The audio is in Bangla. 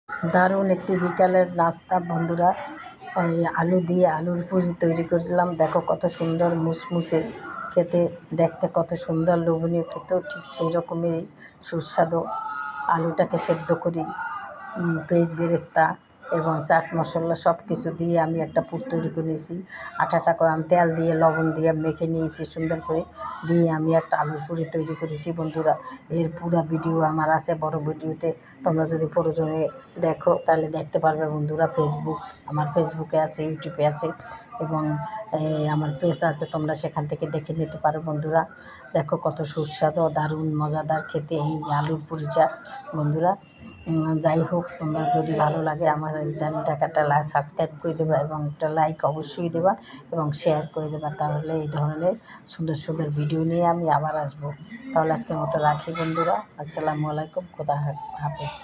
দারুণ একটি বিকালের নাস্তা বন্ধুরা। এই আলু দিয়ে আলুর পুরি তৈরি করলাম। দেখো কত সুন্দর মুসমুসে খেতে, দেখতে কত সুন্দর, লোভনীয়, খেতেও ঠিক সেই রকমেরই সুস্বাদু। আলুটাকে সেদ্ধ করি, পেঁয়াজ বেরেস্তা এবং চাট মশলা সব কিছু দিয়ে আমি একটা পুর তৈরি করে নিয়েছি। আটাটাকে আমি তেল দিয়ে লবণ দিয়ে মেখে নিয়েছি সুন্দর করে, দিয়ে আমি একটা আলুর পুরি তৈরি করেছি বন্ধুরা। এর পুরো ভিডিও আমার আছে বড় ভিডিওতে, তোমরা যদি প্রয়োজনে দেখো তাহলে দেখতে পারবে বন্ধুরা। আমার ফেসবুকে আছে, ইউটিউবে আছে এবং আমার পেজ আছে, তোমরা সেখান থেকে দেখে নিতে পারো বন্ধুরা। দেখো কত সুস্বাদু, দারুণ মজাদার খেতে এই আলুর পুরিটা বন্ধুরা। যাই হোক, তোমরা যদি ভালো লাগে আমার এই চ্যানেলটাকে একটা সাবস্ক্রাইব করে দেবা এবং একটা লাইক অবশ্যই দেবা এবং শেয়ার করে দেবা। তাহলে এই ধরনের সুন্দর সুন্দর ভিডিও নিয়ে আমি আবার আসবো। তাহলে আজকের মতো রাখি বন্ধুরা। আসসালামু আলাইকুম, খোদা হাফেজ।